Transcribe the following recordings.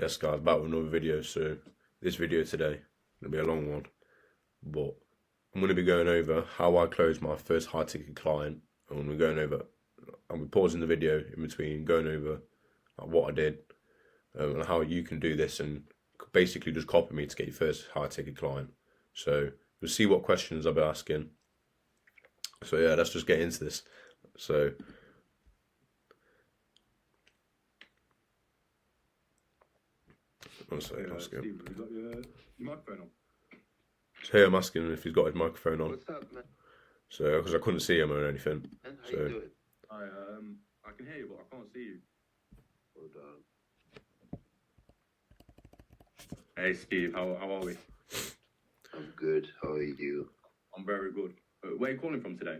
Yes guys, back with another video. So this video today will be a long one, but I'm going to be going over how I closed my first high ticket client, and we're going over, I'll be pausing the video in between, going over what I did, and how you can do this and basically just copy me to get your first high ticket client. So you'll see what questions I'll be asking. So yeah, let's just get into this. So one second, Steve, have you got your microphone on? So here I'm asking him if he's got his microphone on. What's up, man? So because I couldn't see him or anything. Man, how So you doing? I can hear you, but I can't see you. Hold on. Hey, Steve, how are we? I'm good. How are you? I'm very good. Where are you calling from today?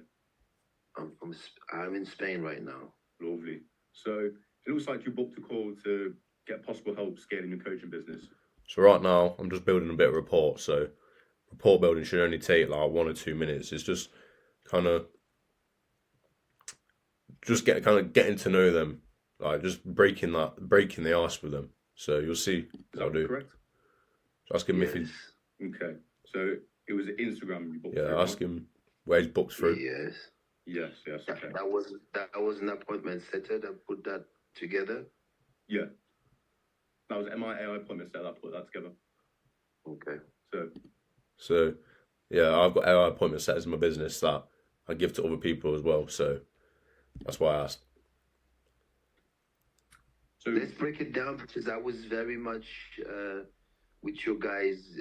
I'm in Spain right now. Lovely. So it looks like you booked a call to get possible help scaling your coaching business. So right now I'm just building a bit of rapport. So report building should only take like 1 or 2 minutes. It's just kind of getting to know them, like just breaking the ice with them. So you'll see what I'll do. Correct? So ask him if Yes. he, Okay. So it was Instagram you booked. yeah, through, ask him where he's booked through. Yes. Yes. Okay. That was an appointment setter that put that together. Yeah. That was my AI appointment set that put that together. Okay. So yeah, I've got AI appointment setters in my business that I give to other people as well. So that's why I asked. So Let's break it down because I was very much with you guys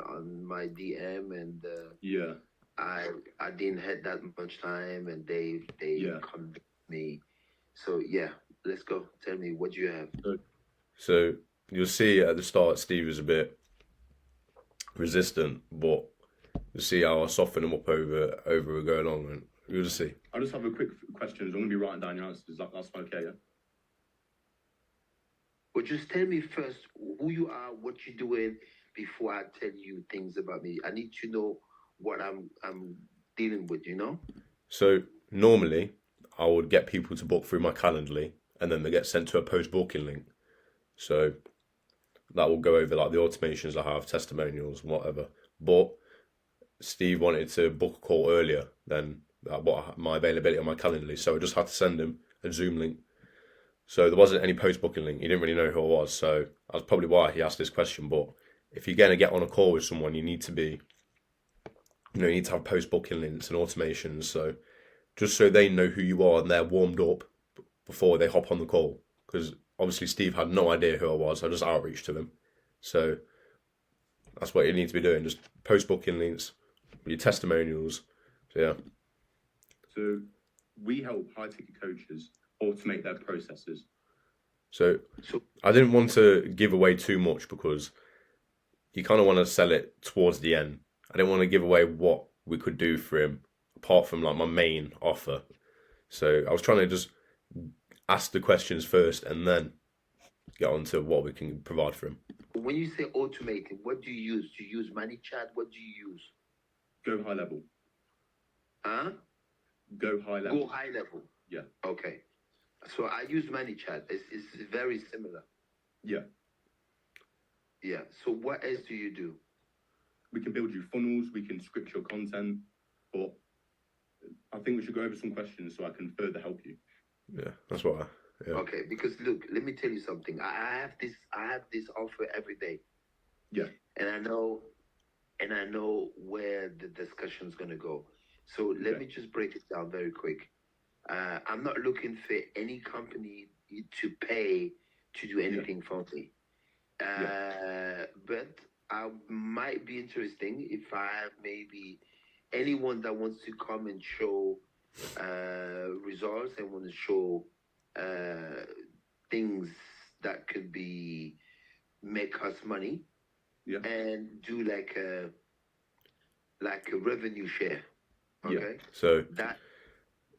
on my DM, and yeah. I didn't have that much time, and they Yeah. convinced me. So yeah, let's go. Tell me what you have. So you'll see at the start Steve is a bit resistant, but you'll see how I soften him up over we go along, and you'll just see. I'll just have a quick questions. I'm going to be writing down your answers. That's okay, yeah? Well, just tell me first who you are, what you're doing, before I tell you things about me. I need to know what I'm dealing with, you know? So normally I would get people to book through my Calendly, and then they get sent to a post booking link. So that will go over like the automations I have, testimonials, and whatever. But Steve wanted to book a call earlier than what my availability on my Calendly, so I just had to send him a Zoom link. So there wasn't any post booking link. He didn't really know who I was, so that's probably why he asked this question. But if you're going to get on a call with someone, you need to have post booking links and automations. So just so they know who you are and they're warmed up before they hop on the call. Because obviously Steve had no idea who I was. I just outreached to him. So that's what you need to be doing. Just post booking links, your testimonials. So yeah. So we help high ticket coaches automate their processes. So I didn't want to give away too much because you kind of want to sell it towards the end. I didn't want to give away what we could do for him apart from like my main offer. So I was trying to just ask the questions first and then get on to what we can provide for him. When you say automating, what do you use? Do you use ManyChat? What do you use? Go high level. Huh? Go high level. Go high level. Yeah. Okay. So I use ManyChat. It's very similar. Yeah. Yeah. So what else do you do? We can build you funnels. We can script your content. But I think we should go over some questions so I can further help you. Yeah, that's what yeah. Okay, because look, let me tell you something. I have this offer every day. Yeah. And I know where the discussion's gonna go. So let me just break it down very quick. I'm not looking for any company to pay to do anything for me. But I might be interesting if I have maybe anyone that wants to come and show results and want to show things that could be make us money, and do like a revenue share. Okay. Yeah. So that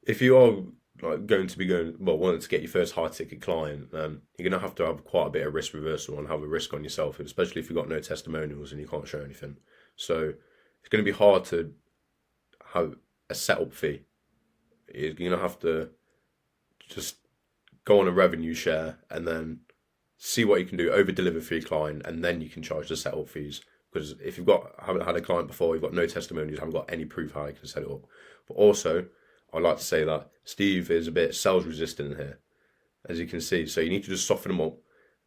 if you are like wanting to get your first high ticket client, you're gonna have to have quite a bit of risk reversal and have a risk on yourself, especially if you've got no testimonials and you can't show anything. So it's gonna be hard to have a setup fee. You're gonna have to just go on a revenue share and then see what you can do, over deliver for your client, and then you can charge the setup fees. Because if haven't had a client before, you've got no testimonials, haven't got any proof how you can set it up. But also, I'd like to say that Steve is a bit sales resistant here, as you can see. So you need to just soften him up,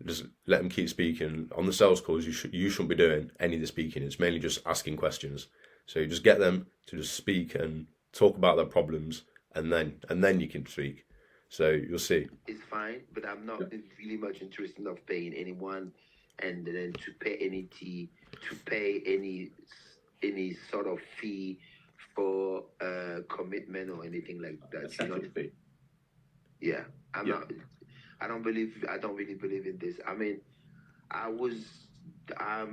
just let him keep speaking. On the sales calls, you shouldn't be doing any of the speaking. It's mainly just asking questions. So you just get them to just speak and talk about their problems, and then you can speak. So you'll see. It's fine, but I'm not really much interested of paying anyone, and then to pay any sort of fee for commitment or anything like that. Setup fee. Yeah, I'm not. I don't really believe in this. I mean, I'm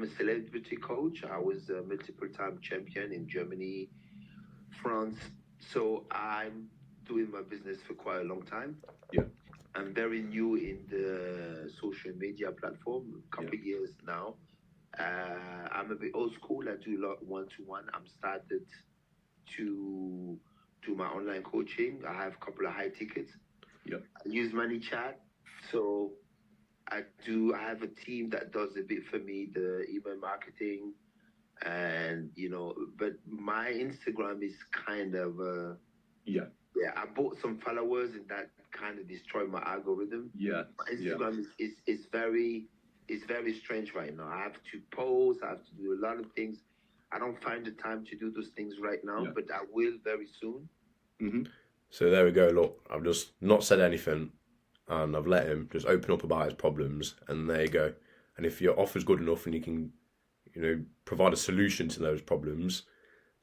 a celebrity coach. I was a multiple-time champion in Germany, France. So I'm doing my business for quite a long time. Yeah. I'm very new in the social media platform, a couple of years now. I'm a bit old school. I do a lot one-to-one. I'm started to do my online coaching. I have a couple of high tickets. Yeah. I use ManyChat. So I have a team that does a bit for me, the email marketing, and but my Instagram is kind of I bought some followers, and that kind of destroyed my algorithm. Yeah. My Instagram is very strange right now. I have to post, I have to do a lot of things. I don't find the time to do those things right now, but I will very soon. Mm-hmm. So there we go. Look, I've just not said anything, and I've let him just open up about his problems, and there you go. And if your offer's good enough and you can, provide a solution to those problems,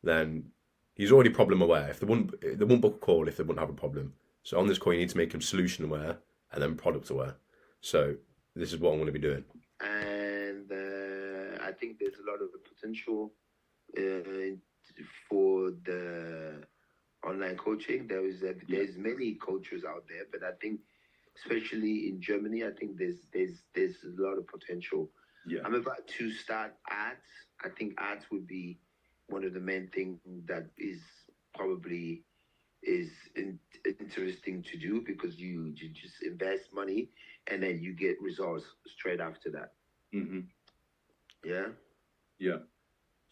then he's already problem aware. If they wouldn't book a call if they wouldn't have a problem. So on this call, you need to make him solution aware and then product aware. So this is what I'm going to be doing. And I think there's a lot of potential for the online coaching. There's many coaches out there, but I think especially in Germany, I think there's a lot of potential. Yeah. I'm about to start ads. I think ads would be one of the main things that is probably interesting to do, because you just invest money and then you get results straight after that. Mm-hmm. Yeah. Yeah.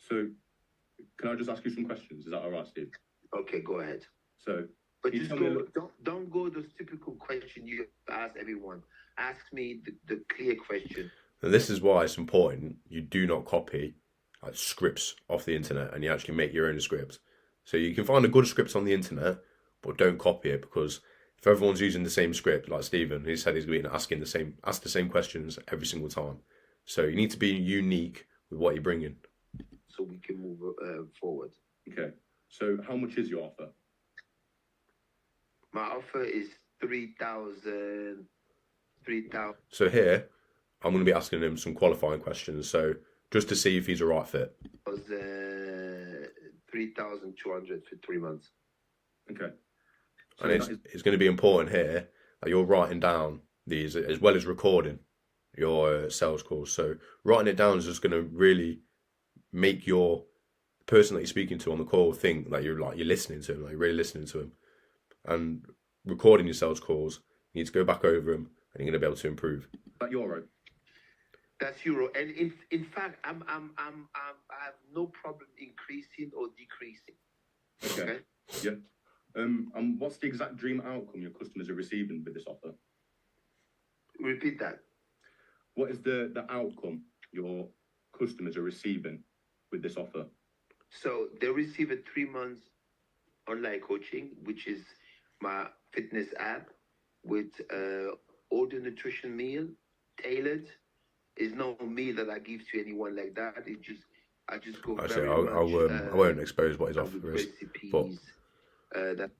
So can I just ask you some questions? Is that all right, Steve? Okay, go ahead. So, but just don't go those typical questions you ask everyone. Ask me the clear question. And this is why it's important you do not copy scripts off the internet, and you actually make your own script. So you can find a good script on the internet, but don't copy it, because if everyone's using the same script, like Stephen, he said he's been ask the same questions every single time. So you need to be unique with what you're bringing. So we can move forward. Okay. So how much is your offer? My offer is 3,000. So here, I'm going to be asking him some qualifying questions. So just to see if he's a right fit. It was 3,200 for 3 months. Okay. So and it's going to be important here that you're writing down these as well as recording your sales calls. So writing it down is just going to really make your person that you're speaking to on the call think that you're listening to him, like you're really listening to him. And recording your sales calls, you need to go back over them, and you're going to be able to improve. That euro. That's euro, and in fact, I have no problem increasing or decreasing. Okay. Yeah. And what's the exact dream outcome your customers are receiving with this offer? Repeat that. What is the outcome your customers are receiving with this offer? So they receive a 3 months online coaching, which is my fitness app with all the nutrition meal tailored. It's no meal that I give to anyone like that. I just go. Actually, I won't expose what his offer is. But that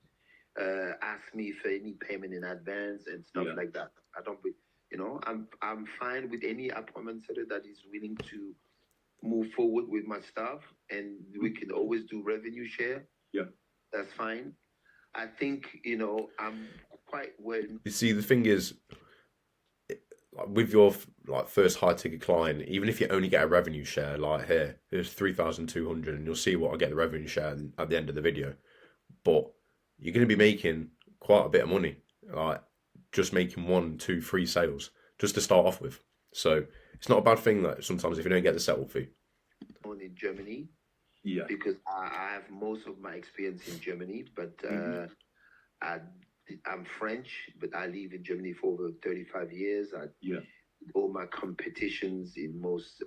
ask me for any payment in advance and stuff like that. I don't, I'm fine with any appointment setter that is willing to move forward with my stuff, and we can always do revenue share. Yeah, that's fine. I think I'm quite well. You see, the thing is, with your first high ticket client, even if you only get a revenue share, like here, there's 3,200, and you'll see what I get the revenue share at the end of the video. But you're going to be making quite a bit of money, like just making 1, 2, 3 sales just to start off with. So it's not a bad thing that sometimes if you don't get the settle fee. In Germany, Yeah. because I have most of my experience in Germany, but I'm French, but I live in Germany for over 35 years. Yeah. All my competitions in most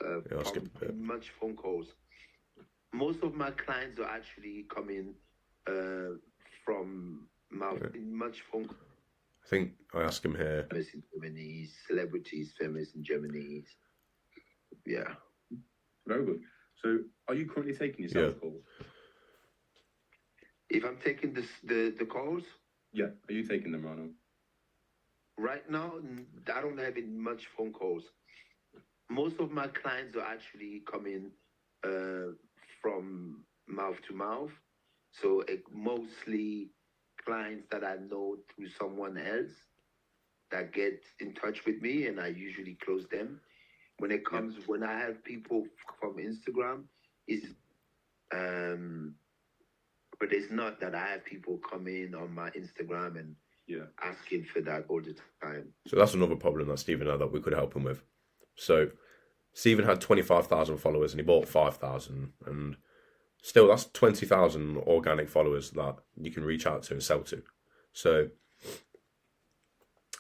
much phone calls. Most of my clients are actually coming from much phone calls. I think I asked him here. Famous in Germany, celebrities famous in Germany. Yeah. Very good. So, are you currently taking your sales calls? If I'm taking the calls? Yeah. Are you taking them right now? Right now, I don't have much phone calls. Most of my clients are actually coming from mouth to mouth. So mostly clients that I know through someone else that get in touch with me, and I usually close them. When it comes, when I have people from Instagram, but it's not that I have people come in on my Instagram and asking for that all the time. So that's another problem that Stephen had that we could help him with. So Stephen had 25,000 followers and he bought 5,000, and still that's 20,000 organic followers that you can reach out to and sell to. So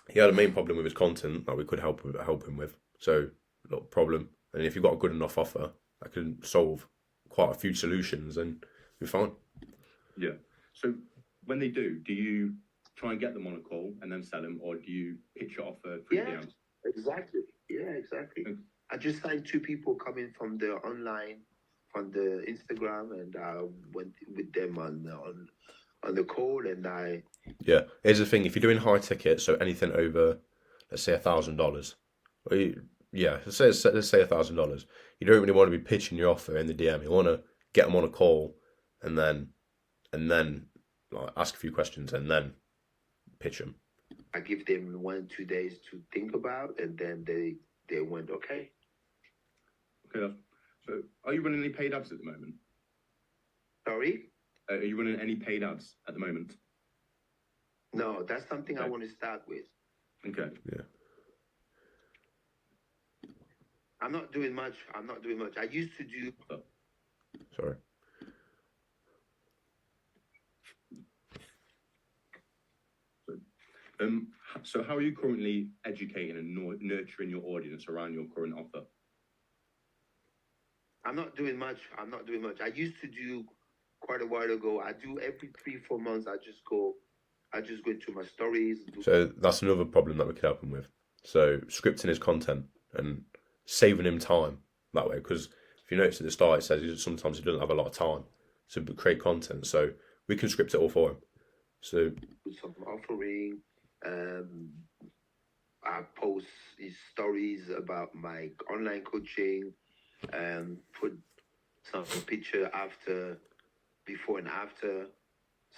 he had a main problem with his content that we could help him with. So not a problem. And if you've got a good enough offer that can solve quite a few solutions, then you're fine. Yeah. So when they do you try and get them on a call and then sell them, or do you pitch your offer through DMs? Exactly. Yeah, exactly. Okay. I just signed 2 people coming from the online, from the Instagram, and I went with them on the call, and Yeah, here's the thing: if you're doing high ticket, so anything over, let's say $1,000, let's say $1,000, you don't really want to be pitching your offer in the DM. You want to get them on a call, and then like, ask a few questions, and then pitch them. I give them 1-2 days to think about, and then they went okay. Okay. So, are you running any paid ads at the moment? Sorry? Are you running any paid ads at the moment? No, that's something I want to start with. Okay. Yeah. I'm not doing much. I used to do. Sorry. So how are you currently educating and nurturing your audience around your current offer? I'm not doing much. I used to do quite a while ago. I do every 3-4 months. I just go into my stories. So that's another problem that we could help him with. So scripting his content and saving him time that way, because if you notice at the start, it says sometimes he doesn't have a lot of time to create content. So we can script it all for him. So some offering. I post his stories about my online coaching, and put some picture before and after,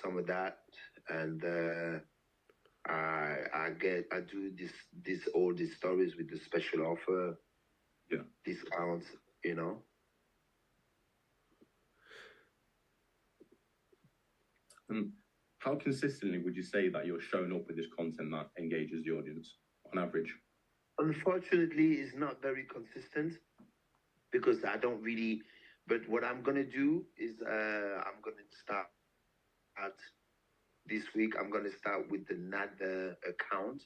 some of that, and I do all these stories with the special offer, discounts, How consistently would you say that you're showing up with this content that engages the audience on average? Unfortunately, it's not very consistent because I don't really. But what I'm gonna do is I'm gonna start this week. I'm gonna start with another account,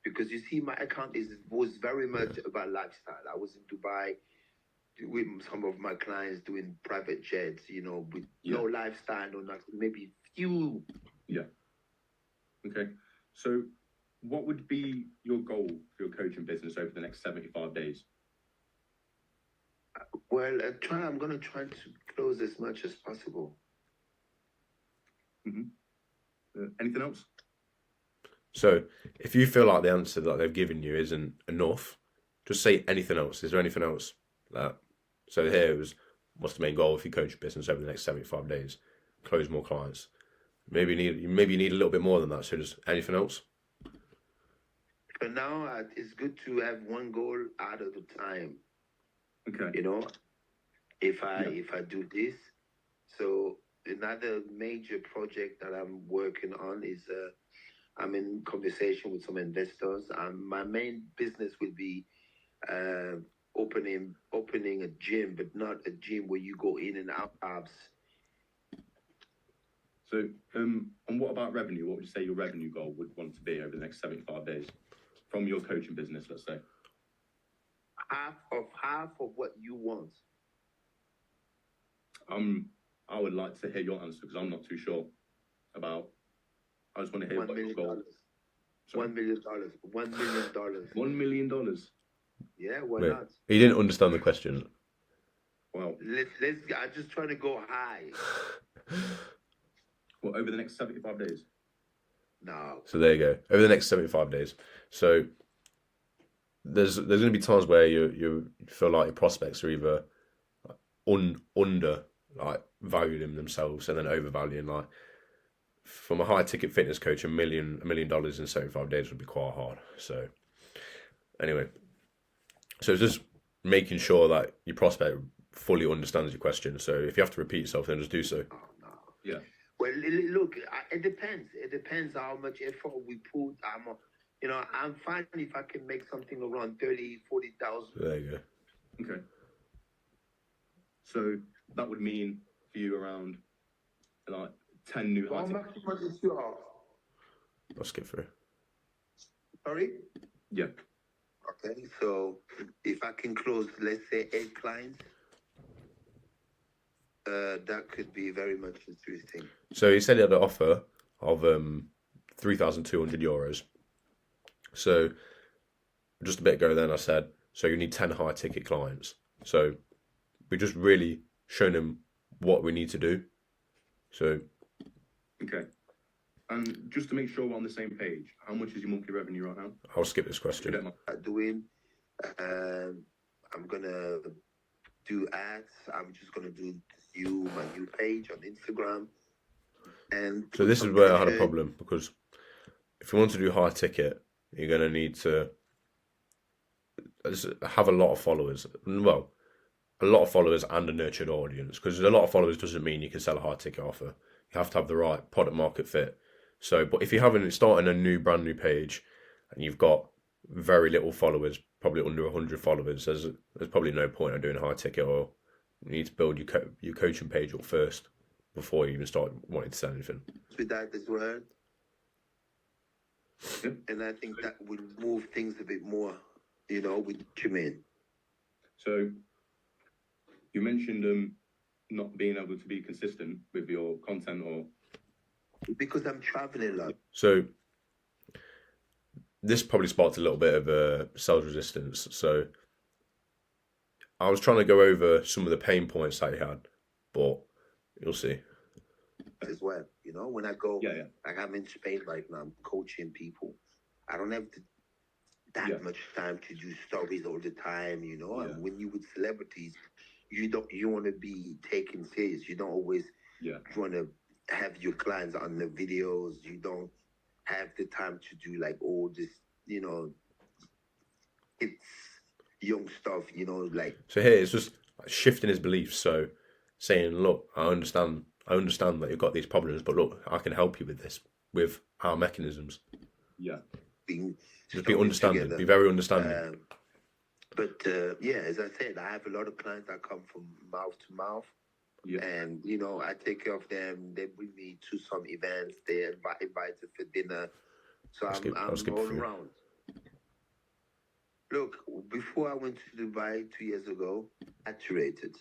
because you see, my account was very much about lifestyle. I was in Dubai with some of my clients doing private jets, with no lifestyle or nothing, maybe few. Yeah. Okay. So what would be your goal for your coaching business over the next 75 days? Well, I'm going to try to close as much as possible. Anything else? So if you feel like the answer that they've given you isn't enough, just say anything else. Is there anything else? So here was, what's the main goal if you coach your business over the next 75 days? Close more clients. Maybe you need a little bit more than that. So just anything else? For now, it's good to have one goal out of the time. Okay. If I do this, so another major project that I'm working on is I'm in conversation with some investors. My main business will be opening a gym, but not a gym where you go in and out abs. So, and what about revenue? What would you say your revenue goal would want to be over the next 75 days from your coaching business, let's say? Half of what you want. I would like to hear your answer because I'm not too sure about. I just want to hear $1 what your million. goal. $1 million. $1 million. $1 million. Yeah, why Wait, not? he didn't understand the question. Wow. Let's. I'm just trying to go high. Well, over the next 75 days. No. So there you go. Over the next 75 days. So there's going to be times where you feel like your prospects are either under like valuing themselves and then overvaluing. Like from a high ticket fitness coach, $1 million in 75 days would be quite hard. So anyway, so it's just making sure that your prospect fully understands your question. So if you have to repeat yourself, then just do so. Oh, no. Yeah. Well, look, it depends. It depends how much effort we put. I'm fine if I can make something around 30,000, 40,000. There you go. Okay. So that would mean for you around like 10 new. How much is yours? I'll skip through. Sorry? Yeah. Okay, so if I can close, let's say 8 clients, that could be very much interesting. So he said he had an offer of €3,200. So just a bit ago then I said, so you need 10 high ticket clients. So we just really shown him what we need to do. So Okay. And just to make sure we're on the same page, how much is your monthly revenue right now? I'll skip this If you question. don't mind. I'm gonna do ads. I'm just gonna do my new page on Instagram. And So this is where I had a problem, because if you want to do high ticket, you're going to need to have a lot of followers. Well, a lot of followers and a nurtured audience, because a lot of followers doesn't mean you can sell a high ticket offer. You have to have the right product market fit. So, but if you haven't starting a brand new page and you've got very little followers, probably under 100 followers, there's probably no point in doing a high ticket, or you need to build your coaching page up first before you even start wanting to sell anything. with that as well. Yeah. And I think that would move things a bit more, with Jermaine. So you mentioned not being able to be consistent with your content, or Because I'm traveling a lot. So this probably sparked a little bit of sales resistance. So I was trying to go over some of the pain points that he had, but you'll see. As well, when I go, yeah. like I'm in Spain right now, I'm coaching people. I don't have that much time to do stories all the time, And when you with celebrities, you want to be taken serious. You don't always want to have your clients on the videos. You don't have the time to do like all this, it's young stuff, like. So here it's just shifting his beliefs. So saying, look, I understand that you've got these problems, but look, I can help you with this, with our mechanisms. Yeah. Just be understanding, together. Be very understanding. But as I said, I have a lot of clients that come from mouth to mouth. Yeah. And, I take care of them. They bring me to some events. They invite me for dinner. So I'm all around. Look, before I went to Dubai 2 years ago, I saturated.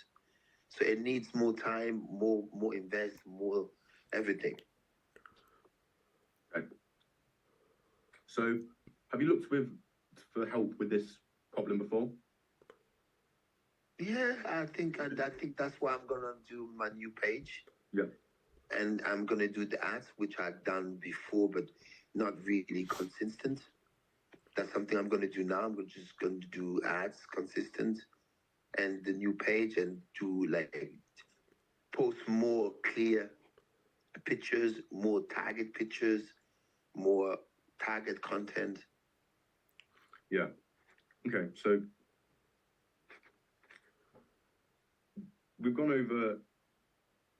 So it needs more time, more invest, more everything. Okay. So have you looked for help with this problem before? Yeah, I think that's why I'm gonna do my new page. Yeah. And I'm gonna do the ads, which I've done before, but not really consistent. That's something I'm gonna do now. I'm just gonna do ads consistent, and the new page, and do like post more clear pictures, more target pictures, more target content. Yeah. Okay. So we've gone over.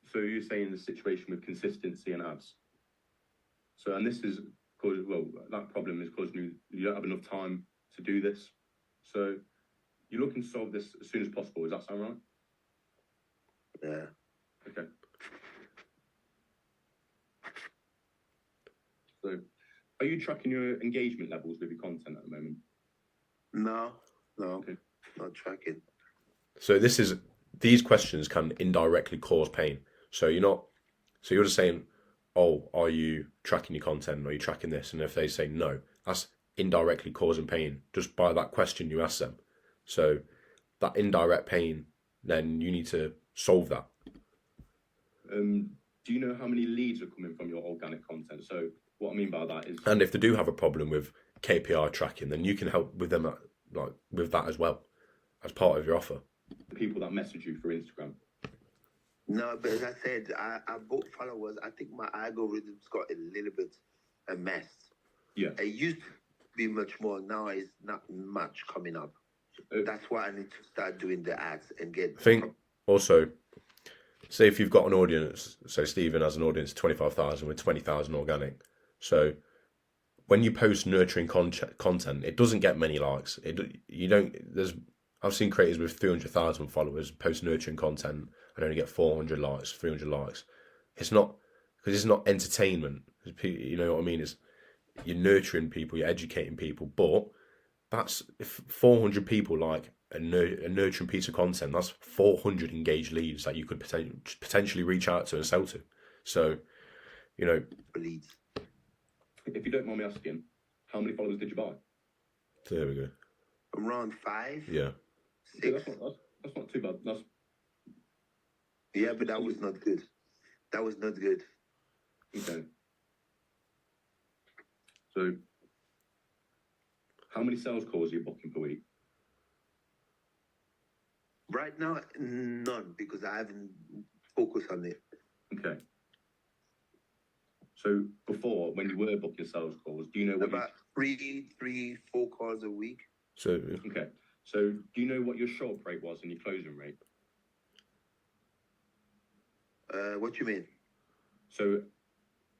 So you're saying the situation with consistency and ads. So, and this is that problem is causing you don't have enough time to do this. So you're looking to solve this as soon as possible. Does that sound right? Yeah. Okay. So, are you tracking your engagement levels with your content at the moment? No, Okay. not tracking. So these questions can indirectly cause pain. So you're just saying, oh, are you tracking your content? Are you tracking this? And if they say no, that's indirectly causing pain just by that question you ask them. So that indirect pain, then you need to solve that. Do you know how many leads are coming from your organic content? So what I mean by that is, And if they do have a problem with KPI tracking, then you can help with them with that as well, as part of your offer. the people that message you through Instagram. No, but as I said, I bought followers. I think my algorithm's got a little bit a mess. Yeah. It used to be much more. Now it's not much coming up. That's why I need to start doing the ads and get. I think also, say if you've got an audience, so Stephen has an audience of 25,000 with 20,000 organic. So when you post nurturing content, it doesn't get many likes. I've seen creators with 300,000 followers post nurturing content and only get 400 likes, 300 likes. It's not, because it's not entertainment. You know what I mean? You're nurturing people, you're educating people, but that's if 400 people like a nurturing piece of content, that's 400 engaged leads that you could potentially reach out to and sell to. So, leads. If you don't mind me asking, how many followers did you buy? There we go. Around 5. Yeah. 6. That's not too bad. Yeah, but that was not good. That was not good. Okay. So, how many sales calls are you booking per week? Right now, none, because I haven't focused on it. Okay. So before, when you were booking sales calls, do you know what about 4 calls a week? So okay. So do you know what your short rate was and your closing rate? What you mean? So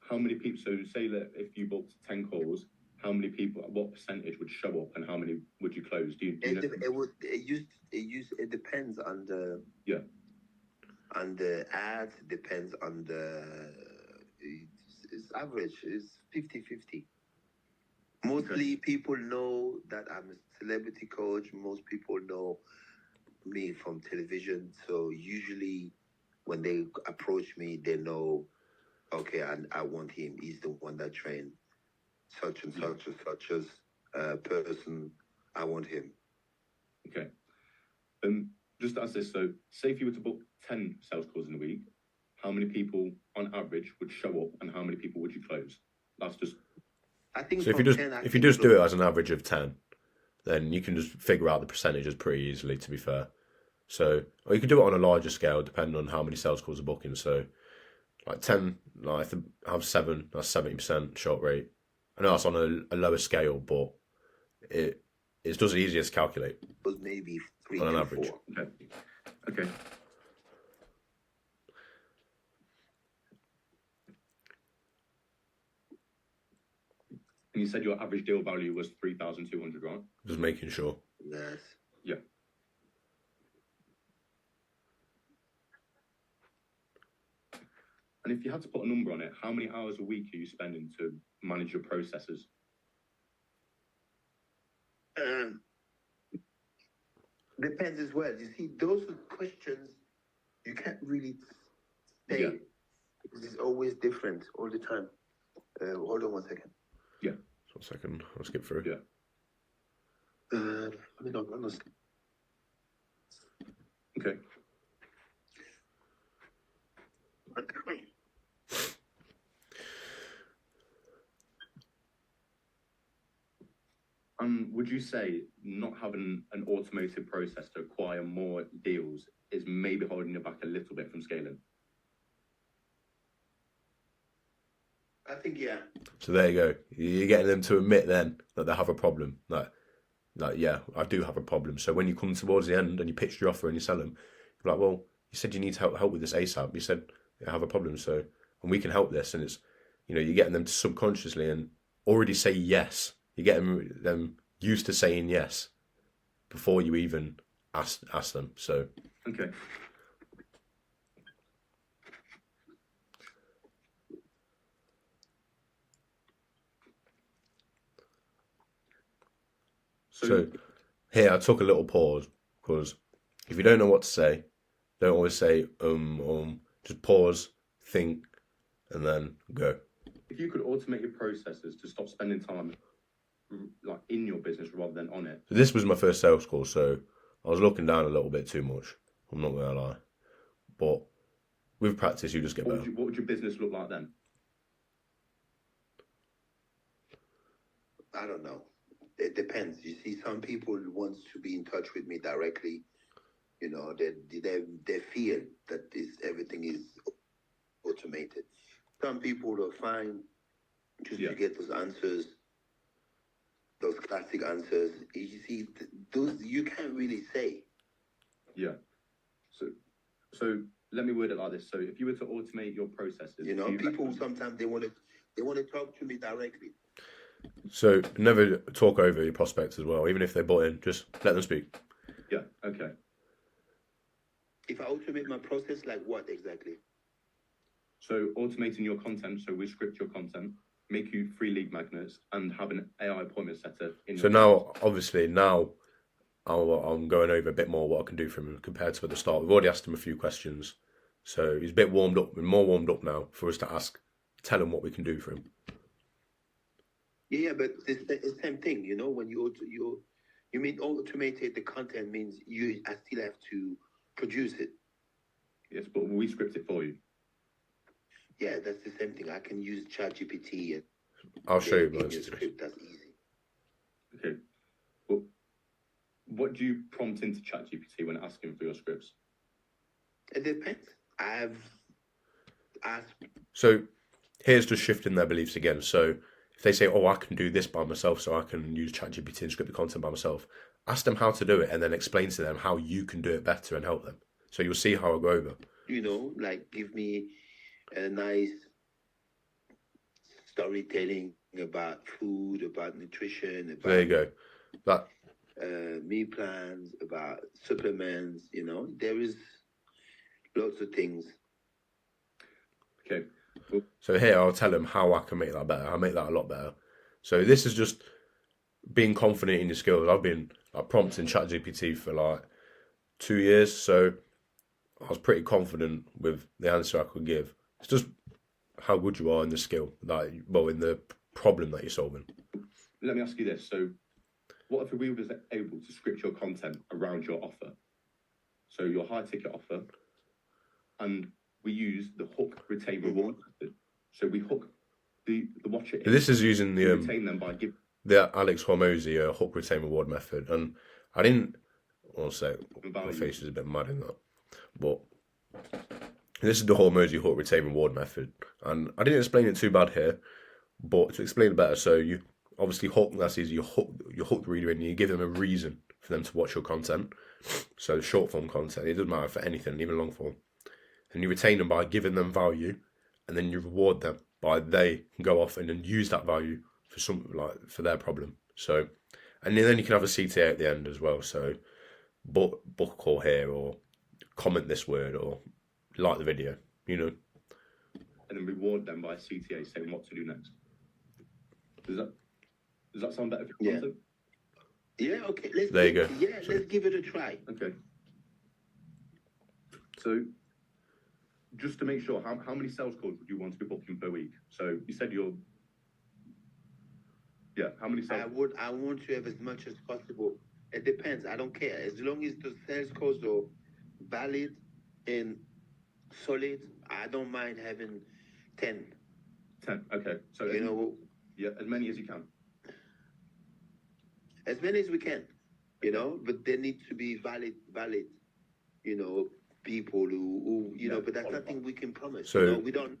how many people? So say that if you booked 10 calls, how many people? What percentage would show up, and how many would you close? Do you know? It depends on the on the ads. Depends on the. It's average. It's 50-50. Mostly people know that I'm a celebrity coach. Most people know me from television. So usually when they approach me, they know, okay, I want him. He's the one that trained such and such and such as person. I want him. Okay. Just ask this. So say if you were to book 10 sales calls in a week, how many people on average would show up and how many people would you close? That's just. I think so if you just do it as an average of 10, then you can just figure out the percentages pretty easily, to be fair. So, or you could do it on a larger scale depending on how many sales calls are booking. So like 10, like if I have 7, that's 70% short rate. I know that's on a lower scale, but it's just easier to calculate. But maybe 3 on an to average. 4. Okay. And you said your average deal value was 3,200, right? Just making sure. Yes. Yeah. And if you had to put a number on it, how many hours a week are you spending to manage your processes? Depends as well. You see, those questions you can't really say. Yeah. Because it's always different all the time. Hold on 1 second. Yeah. Just 1 second. I'll skip through. Yeah. I mean, honestly. Okay. And would you say not having an automated process to acquire more deals is maybe holding you back a little bit from scaling? I think, yeah. So there you go. You're getting them to admit then that they have a problem. Like, yeah, I do have a problem. So when you come towards the end and you pitch your offer and you sell them, you're like, well, you said you need help with this ASAP. You said I have a problem, and we can help this. And it's, you're getting them to subconsciously and already say yes. You get them used to saying yes before you even ask them. So Okay. So here I took a little pause because if you don't know what to say, don't always say just pause, think, and then go. If you could automate your processes to stop spending time like in your business rather than on it. So this was my first sales call, so I was looking down a little bit too much. I'm not gonna lie, but with practice, you just get better. What would your business look like then? I don't know. It depends. You see, some people want to be in touch with me directly. You know, they feel that everything is automated. Some people are fine just to get those answers, those classic answers. You see, those you can't really say. Yeah. So let me word it like this. So if you were to automate your processes, you know, people sometimes they want to talk to me directly. So never talk over your prospects as well. Even if they butt in, just let them speak. Yeah. Okay. If I automate my process, like what exactly? So automating your content, so we script your content, make you free lead magnets, and have an AI appointment setter in. So now, obviously, now I'm going over a bit more what I can do for him compared to at the start. We've already asked him a few questions, so he's a bit warmed up, more warmed up now for us to tell him what we can do for him. Yeah, but it's the same thing, you know. When you mean automate the content means I still have to produce it. Yes, but we script it for you. Yeah, that's the same thing. I can use ChatGPT and I'll show you most. Script, that's easy. Okay. Well, what do you prompt into ChatGPT when asking for your scripts? It depends. I've asked. So here's just shifting their beliefs again. So if they say, "Oh, I can do this by myself, so I can use ChatGPT and script the content by myself," ask them how to do it, and then explain to them how you can do it better and help them. So you'll see how I go over. You know, like give me a nice storytelling about food, about nutrition, about there you go. That meal plans, about supplements. You know, there is lots of things. Okay. So here I'll tell them how I can make that better. I'll make that a lot better. So this is just being confident in your skills. I've been prompting ChatGPT for like 2 years, so I was pretty confident with the answer I could give. It's just how good you are in the skill, in the problem that you're solving. Let me ask you this. So what if we was able to script your content around your offer? So your high ticket offer, and we use the hook, retain, reward method. So we hook the watcher in. This is using the retain them by the Alex Hormozy hook, retain, reward method. And I didn't want to say my face is a bit mad in that, but this is the Hormozy hook, retain, reward method. And I didn't explain it too bad here, but to explain it better, so you obviously hook, that's easy, you hook the reader in, you give them a reason for them to watch your content. So short form content, it doesn't matter for anything, even long form. And you retain them by giving them value, and then you reward them by they go off and then use that value for for their problem. So, and then you can have a CTA at the end as well. So, book a call here, or comment this word, or like the video, you know. And then reward them by a CTA saying what to do next. Does that sound better for your content? Yeah. Okay. There you go. Yeah. Let's give it a try. Okay. So, just to make sure, how many sales calls would you want to be booking per week? So you said how many sales? I want to have as much as possible. It depends. I don't care. As long as the sales calls are valid and solid, I don't mind having 10. 10. Okay. So as many as you can. As many as we can, you know, but they need to be valid, you know, people who know, but that's nothing we can promise. So, you know, we don't.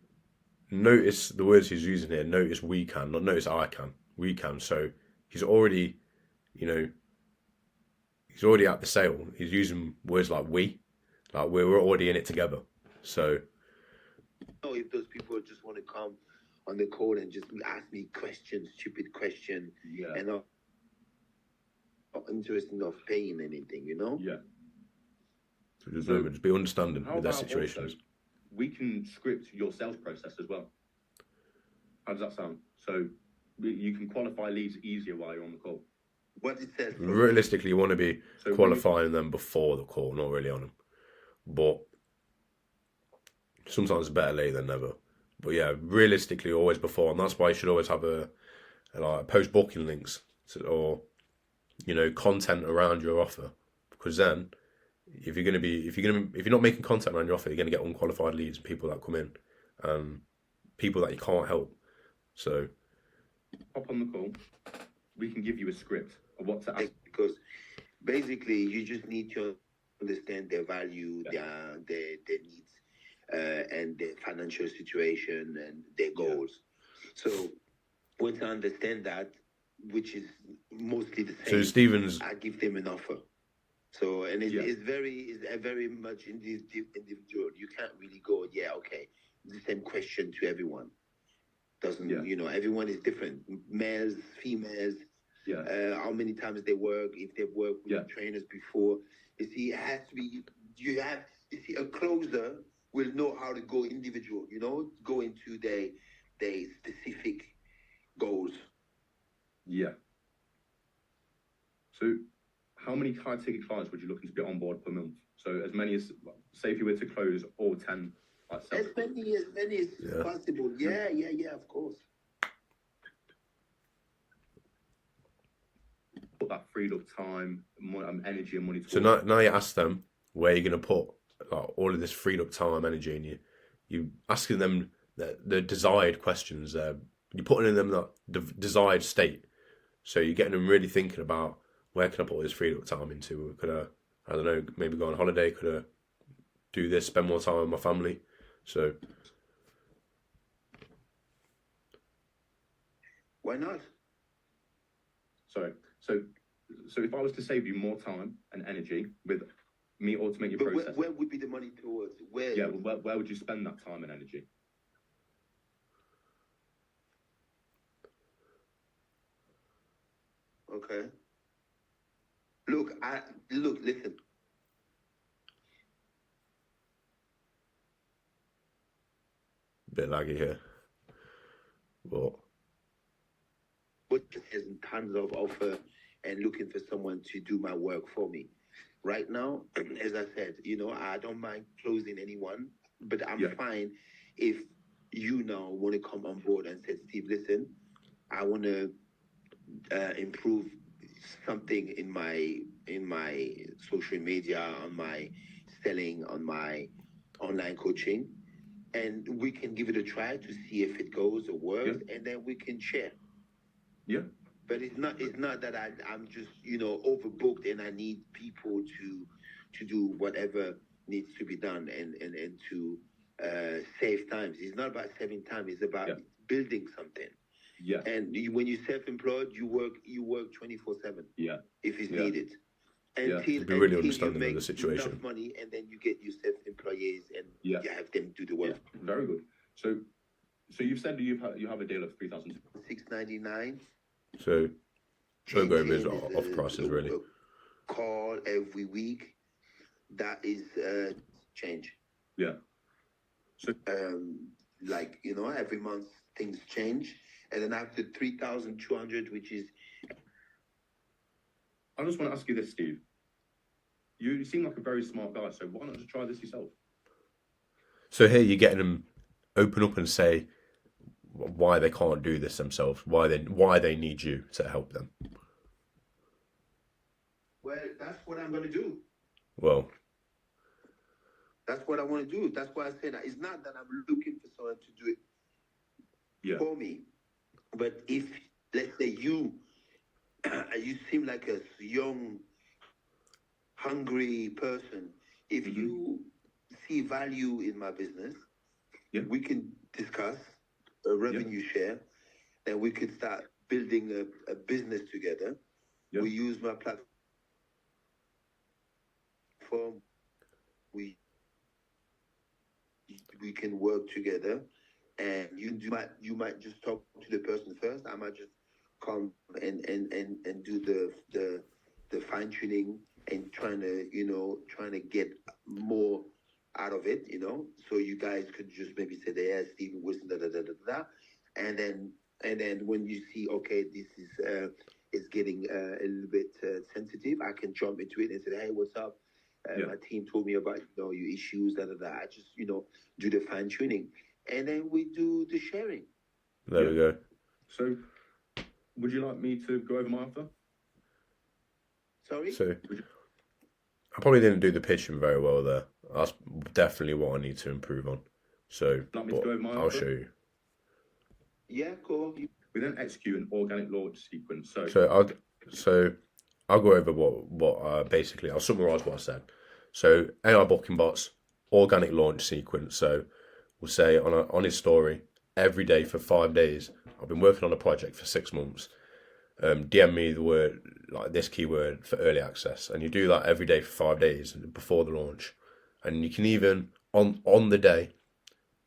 Notice the words he's using here. Notice we can, not notice I can. We can. So he's already, he's already at the sale. He's using words like we, like we're already in it together. So. If those people just want to come on the call and just ask me questions, stupid questions, Yeah. and not interested of paying anything, you know? Yeah. So just So, remember, just be understanding How with their about situations. also, we can script your sales process as well. How does that sound? So you can qualify leads easier while you're on the call. What it says. Realistically, you want to be So qualifying them before the call, not really on them. But sometimes better late than never. But yeah, realistically, always before, and that's why you should always have a like post booking links or content around your offer, because then if you're not making content around your offer, you're gonna get unqualified leads, people that come in, people that you can't help. So hop on the call. We can give you a script of what to ask. Because basically, you just need to understand their value, their needs, and their financial situation and their goals. So once I understand that, which is mostly the same, so Stevens, I give them an offer. So and it's very much individual. You can't really go, okay, the same question to everyone. Doesn't everyone is different. Males, females. How many times they work, if they've worked with trainers before. You see, it has to be, a closer will know how to go individual, go into their specific goals. Yeah. So how many high ticket clients would you looking to get on board per month? So as many as, say if you were to close all 10 like as many as possible. Yeah, of course. Put that freed up time, energy and money. So now you ask them where you're going to put all of this freed up time, energy, and you asking them the desired questions. You're putting in them the desired state. So you're getting them really thinking about, where can I put all this freed up time into? Could I don't know, maybe go on holiday? Could I do this, spend more time with my family? So why not? Sorry. So if I was to save you more time and energy with me automate your process, where would be the money towards? Where? Yeah, where would you spend that time and energy? Okay. Listen. bit laggy here, but has tons of offer and looking for someone to do my work for me. Right now, as I said, I don't mind closing anyone, but I'm fine if you now want to come on board and say, Steve, listen, I want to improve something in my social media, on my selling, on my online coaching, and we can give it a try to see if it goes or works, and then we can share. Yeah. But it's not that I'm just overbooked and I need people to do whatever needs to be done and to save time. It's not about saving time. It's about building something. Yeah. And when you're self-employed, you work 24/7. Yeah. If it's needed. You'd be really understanding of the situation. Enough money, and then you get your self-employees and you have them do the work. Yeah. Very good. So you've said you have a deal of 3,000. $699. So don't go over his off prices really. Call every week. That is change. Yeah. So every month things change, and then after 3,200, which is. I just want to ask you this, Steve. You seem like a very smart guy, so why not just try this yourself? So here you're getting them open up and say why they can't do this themselves, why they need you to help them. Well, that's what I'm going to do. Well, that's what I want to do. That's why I said that. It's not that I'm looking for someone to do it for me. But if, let's say, you seem like a young, hungry person. If you see value in my business, we can discuss a revenue share, and we could start building a business together. We use my platform. We can work together. and you might just talk to the person first. I might just come and do the fine tuning and trying to get more out of it, so you guys could just maybe say, yeah, Stephen Wilson, da da da da da, and then when you see, okay, this is getting a little bit sensitive, I can jump into it and say, hey, what's up? My team told me about your issues, da da da. I just do the fine tuning, and then we do the sharing. There we go. So, would you like me to go over my offer? Sorry. So, I probably didn't do the pitching very well there. That's definitely what I need to improve on. So, Like me to go over my I'll offer? show you. Yeah, cool. We then execute an organic launch sequence. So I'll go over what basically I'll summarize what I said. So AI booking bots, organic launch sequence. So we'll say on his story, every day for 5 days. I've been working on a project for 6 months. DM me the word, like this keyword, for early access, and you do that every day for 5 days before the launch. And you can even on the day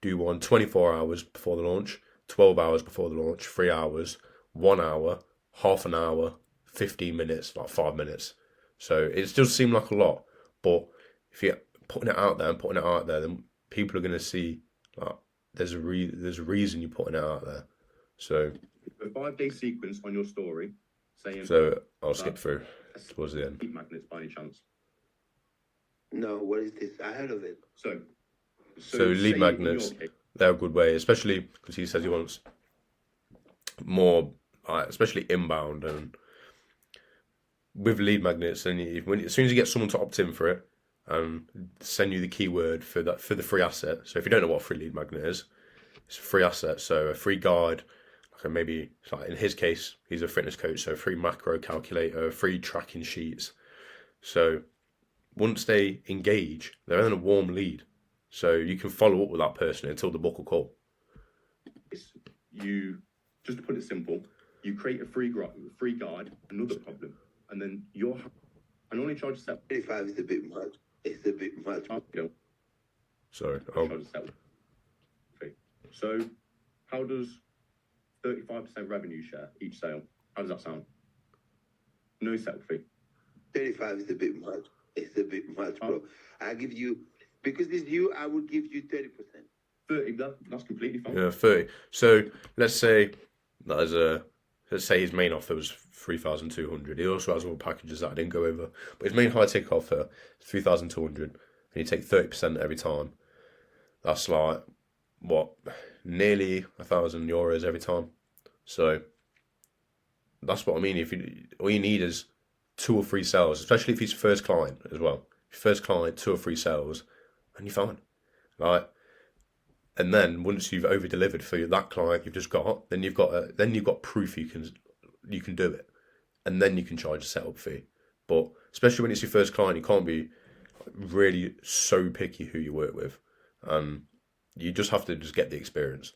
do one 24 hours before the launch, 12 hours before the launch, 3 hours, 1 hour, half an hour, 15 minutes, like 5 minutes. So it still seems like a lot, but if you're putting it out there, then people are going to see like there's a reason you're putting it out there. So a 5-day sequence on your story saying. So I'll skip through towards the end. Heat magnets by any chance? No, what is this? I heard of it. So lead magnets, they're a good way, especially because he says he wants more, especially inbound, and with lead magnets. And as soon as you get someone to opt in for it and send you the keyword for the free asset. So if you don't know what a free lead magnet is, it's a free asset. So a free guide, like maybe like in his case, he's a fitness coach, so a free macro calculator, free tracking sheets. So once they engage, they're in a warm lead. So you can follow up with that person until the book will call. You, just to put it simple, you create a free guide, another problem, and then and only charge a set. 35 is a bit much. It's a bit much. Sorry. Charge a set fee. So how does 35% revenue share each sale? How does that sound? No set fee. 35 is a bit much. It's a bit much, bro. I give you, because it's you, I would give you 30%. 30, that's completely fine. Yeah, 30. So let's say let's say his main offer was 3,200. He also has all packages that I didn't go over, but his main high ticket offer is 3,200, and you take 30% every time. That's like what, nearly €1,000 every time. So that's what I mean. If all you need is 2 or 3 sales, especially if he's your first client as well. Your first client, 2 or 3 sales, and you're fine. Right? And then once you've over delivered for that client you've just got, then you've got proof you can do it, and then you can charge a setup fee. But especially when it's your first client, you can't be really so picky who you work with, and you just have to just get the experience.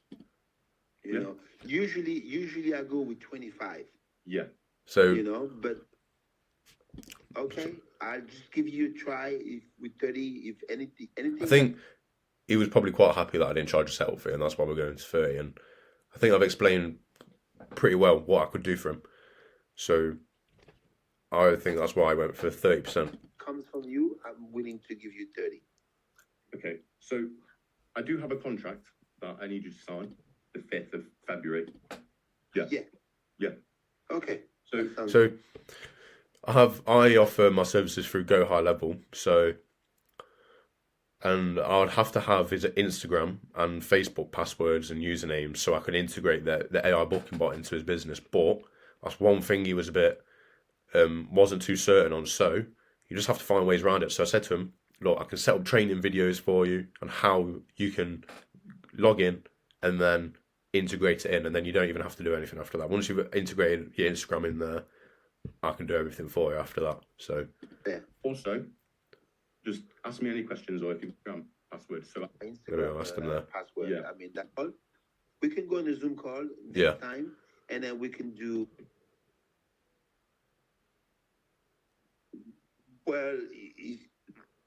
You know, usually I go with 25. Yeah. So but okay, I'll just give you a try with 30. If anything. I think he was probably quite happy that I didn't charge a setup fee, and that's why we're going to 30. And I think I've explained pretty well what I could do for him. So I think that's why I went for 30%. Comes from you, I'm willing to give you 30. Okay, so I do have a contract that I need you to sign the 5th of February. Yeah. Okay. So I offer my services through Go High Level. And I'd have to have his Instagram and Facebook passwords and usernames so I could integrate the AI booking bot into his business. But that's one thing he was a bit wasn't too certain on. So you just have to find ways around it. So I said to him, look, I can set up training videos for you on how you can log in and then integrate it in, and then you don't even have to do anything after that. Once you've integrated your Instagram in there, I can do everything for you after that. So yeah. Also, just ask me any questions, or if you can password. So Instagram ask them there. Password. Yeah. I mean, that call. We can go on a Zoom call next time, and then we can do. Well,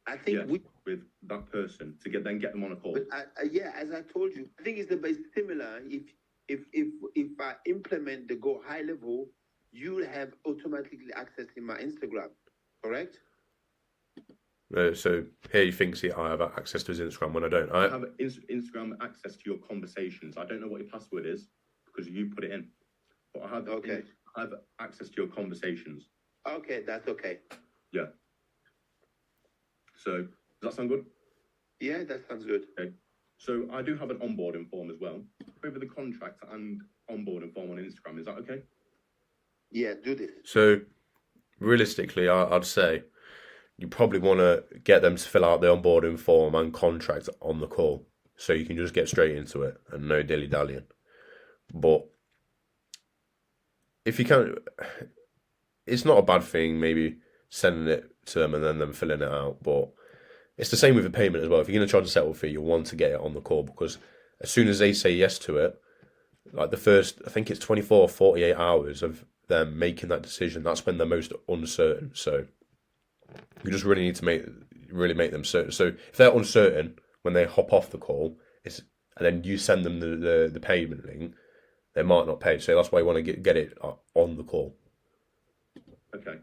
I think with that person to get them on a call. But yeah, as I told you, I think it's similar. If I implement the go high level, you'll have automatically access in my Instagram, correct? So here he thinks I have access to his Instagram when I don't. I have Instagram access to your conversations. I don't know what your password is because you put it in, but I have I have access to your conversations. Okay, that's okay. Yeah. So does that sound good? Yeah, that sounds good. Okay. So I do have an onboarding form as well. Over the contract and onboarding form on Instagram. Is that okay? Yeah, do this. So realistically, I'd say you probably want to get them to fill out the onboarding form and contract on the call, so you can just get straight into it and no dilly dallying. But if you can't, it's not a bad thing. Maybe sending it to them and then them filling it out, but it's the same with a payment as well. If you're going to charge a settle fee, you'll want to get it on the call, because as soon as they say yes to it, like the first, I think it's 24 or 48 hours of them making that decision, that's when they're most uncertain. So you just really need to make them certain. So if they're uncertain when they hop off the call, and then you send them the payment link, they might not pay. So that's why you want to get it on the call. Okay.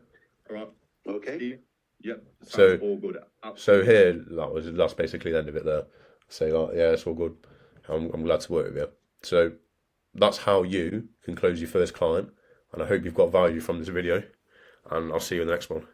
All right. Okay. Yep. So all good. So here, that's basically the end of it there. Say like, yeah, it's all good. I'm glad to work with you. So that's how you can close your first client. And I hope you've got value from this video. And I'll see you in the next one.